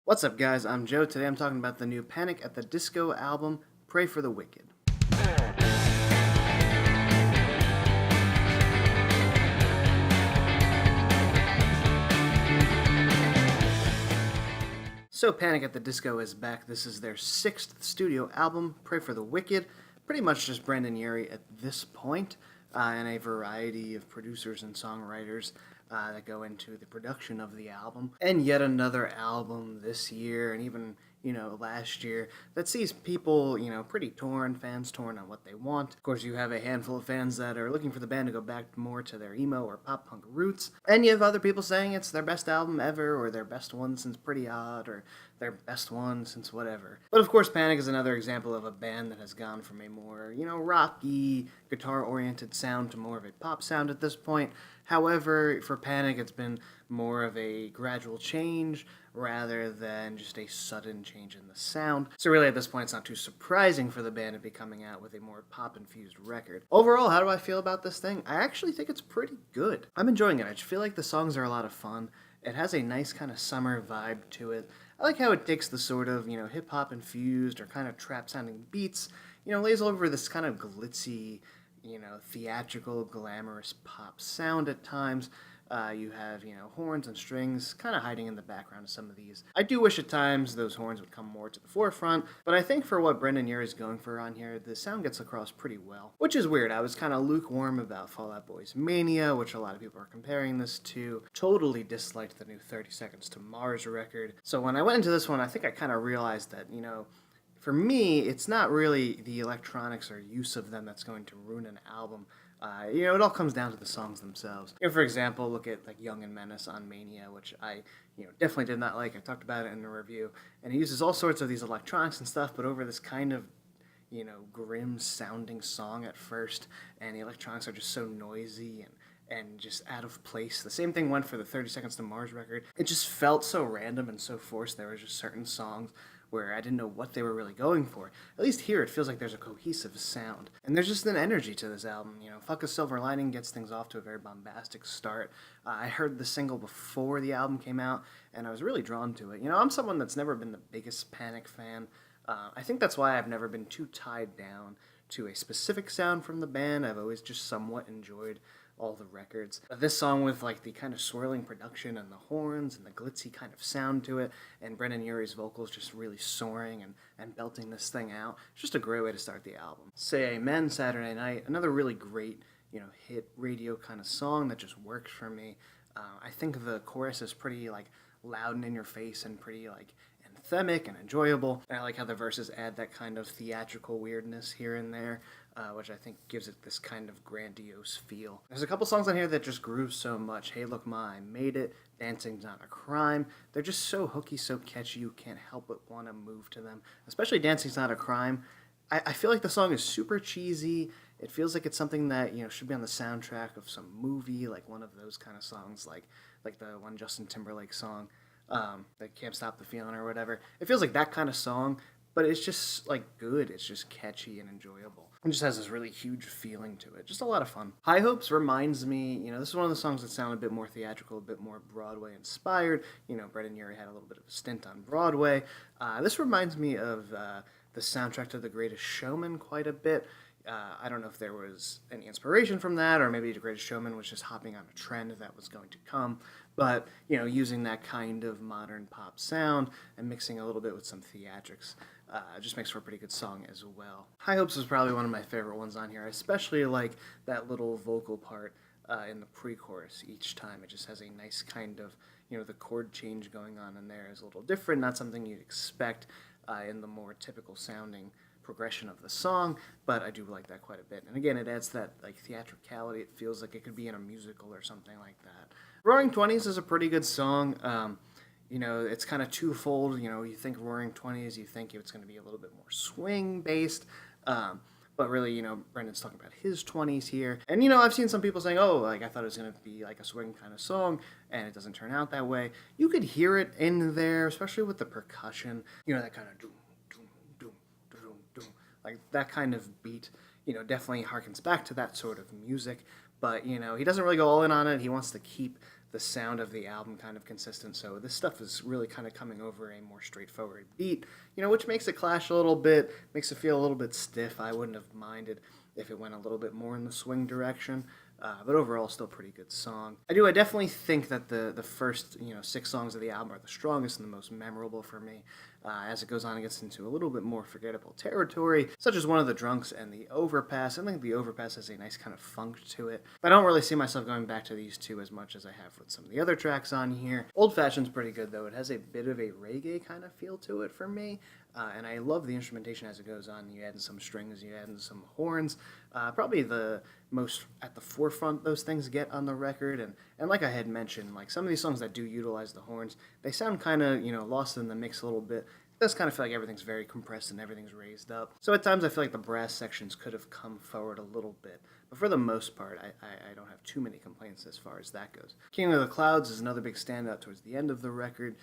What's up, guys? I'm Joe. Today I'm talking about the new Panic at the Disco album, Pray for the Wicked. So Panic at the Disco is back. This is their sixth studio album, Pray for the Wicked. Pretty much just Brendan Urie at this point, and a variety of producers and songwriters that go into the production of the album. And yet another album this year, and even last year, that sees people, pretty torn, fans torn on what they want. Of course, you have a handful of fans that are looking for the band to go back more to their emo or pop punk roots, and you have other people saying it's their best album ever, or their best one since Pretty Odd, or their best one since whatever. But of course, Panic is another example of a band that has gone from a more, rocky, guitar-oriented sound to more of a pop sound at this point. However, for Panic, it's been more of a gradual change rather than just a sudden change in the sound. So really, at this point, it's not too surprising for the band to be coming out with a more pop-infused record. Overall, how do I feel about this thing? I actually think it's pretty good. I'm enjoying it. I just feel like the songs are a lot of fun. It has a nice kind of summer vibe to it. I like how it takes the sort of, hip-hop infused or kind of trap-sounding beats, lays over this kind of glitzy, theatrical, glamorous pop sound at times. You have, horns and strings kind of hiding in the background of some of these. I do wish at times those horns would come more to the forefront, but I think for what Brendan Urie is going for on here, the sound gets across pretty well. Which is weird. I was kind of lukewarm about Fall Out Boy's Mania, which a lot of people are comparing this to. Totally disliked the new 30 Seconds to Mars record. So when I went into this one, I think I kind of realized that, for me, it's not really the electronics or use of them that's going to ruin an album. It all comes down to the songs themselves. For example, look at like Young and Menace on Mania, which I, definitely did not like. I talked about it in the review, and he uses all sorts of these electronics and stuff, but over this kind of, grim sounding song at first, and the electronics are just so noisy and just out of place. The same thing went for the 30 Seconds to Mars record. It just felt so random and so forced. There were just certain songs where I didn't know what they were really going for. At least here it feels like there's a cohesive sound. And there's just an energy to this album. Fuck a Silver Lining gets things off to a very bombastic start. I heard the single before the album came out, and I was really drawn to it. I'm someone that's never been the biggest Panic fan. I think that's why I've never been too tied down to a specific sound from the band. I've always just somewhat enjoyed all the records. This song with like the kind of swirling production and the horns and the glitzy kind of sound to it, and Brendan Urie's vocals just really soaring and belting this thing out. It's just a great way to start the album. Say Amen, Saturday Night, another really great, hit radio kind of song that just works for me. I think the chorus is pretty like loud and in your face and pretty like anthemic and enjoyable. And I like how the verses add that kind of theatrical weirdness here and there, which I think gives it this kind of grandiose feel. There's a couple songs on here that just groove so much. Hey Look Ma, I Made It, Dancing's Not a Crime. They're just so hooky, so catchy, you can't help but want to move to them. Especially Dancing's Not a Crime. I feel like the song is super cheesy. It feels like it's something that, should be on the soundtrack of some movie, like one of those kind of songs, like the one Justin Timberlake song, that Can't Stop the Feeling or whatever. It feels like that kind of song, but it's just like good. It's just catchy and enjoyable. It just has this really huge feeling to it. Just a lot of fun. High Hopes reminds me, this is one of the songs that sound a bit more theatrical, a bit more Broadway inspired. Brendan Urie had a little bit of a stint on Broadway. This reminds me of the soundtrack to The Greatest Showman quite a bit. I don't know if there was any inspiration from that, or maybe The Greatest Showman was just hopping on a trend that was going to come. But, using that kind of modern pop sound and mixing a little bit with some theatrics just makes for a pretty good song as well. High Hopes is probably one of my favorite ones on here. I especially like that little vocal part in the pre-chorus each time. It just has a nice kind of, the chord change going on in there is a little different, not something you'd expect in the more typical sounding progression of the song, but I do like that quite a bit. And again, it adds that like theatricality. It feels like it could be in a musical or something like that. Roaring Twenties is a pretty good song. It's kind of twofold. You think Roaring Twenties, you think it's going to be a little bit more swing based, but really, Brendan's talking about his 20s here. And, I've seen some people saying, oh, like, I thought it was going to be like a swing kind of song, and it doesn't turn out that way. You could hear it in there, especially with the percussion, that kind of doom, doom, doom, doom, doom, like that kind of beat, definitely harkens back to that sort of music. But, he doesn't really go all in on it. He wants to keep the sound of the album kind of consistent. So this stuff is really kind of coming over a more straightforward beat, which makes it clash a little bit, makes it feel a little bit stiff. I wouldn't have minded if it went a little bit more in the swing direction. But overall, still pretty good song. I definitely think that the first 6 songs of the album are the strongest and the most memorable for me. As it goes on, it gets into a little bit more forgettable territory, such as One of the Drunks and The Overpass. I think The Overpass has a nice kind of funk to it. But I don't really see myself going back to these two as much as I have with some of the other tracks on here. Old Fashioned's pretty good, though. It has a bit of a reggae kind of feel to it for me. And I love the instrumentation as it goes on. You add in some strings, you add in some horns. Probably the most at the forefront those things get on the record. And like I had mentioned, like some of these songs that do utilize the horns, they sound kind of, lost in the mix a little bit. It does kind of feel like everything's very compressed and everything's raised up. So at times I feel like the brass sections could have come forward a little bit. But for the most part, I don't have too many complaints as far as that goes. King of the Clouds is another big standout towards the end of the record.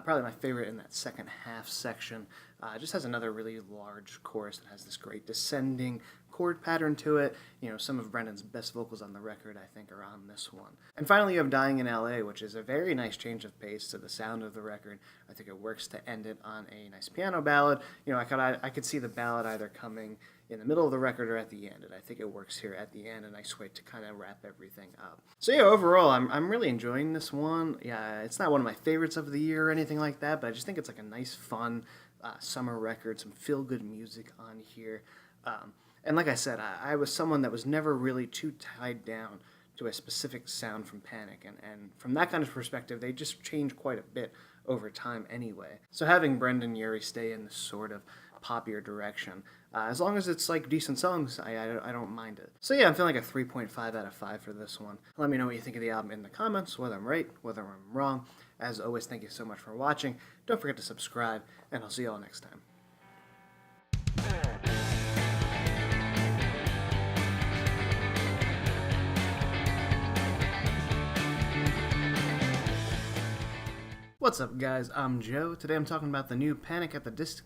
Probably my favorite in that second half section. It just has another really large chorus that has this great descending chord pattern to it. Some of Brendan's best vocals on the record, I think, are on this one. And finally, you have Dying in L.A., which is a very nice change of pace to the sound of the record. I think it works to end it on a nice piano ballad. I could see the ballad either coming in the middle of the record or at the end, and I think it works here at the end, a nice way to kind of wrap everything up. So yeah, overall, I'm really enjoying this one. Yeah, it's not one of my favorites of the year or anything like that, but I just think it's like a nice, fun summer record, some feel-good music on here. And like I said, I was someone that was never really too tied down to a specific sound from Panic, and from that kind of perspective, they just change quite a bit over time anyway. So having Brendan Urie stay in this sort of poppier direction, as long as it's like decent songs, I don't mind it. So yeah, I'm feeling like a 3.5 out of 5 for this one. Let me know what you think of the album in the comments, whether I'm right, whether I'm wrong. As always, thank you so much for watching. Don't forget to subscribe, and I'll see you all next time. What's up, guys? I'm Joe. Today I'm talking about the new Panic at the Disco.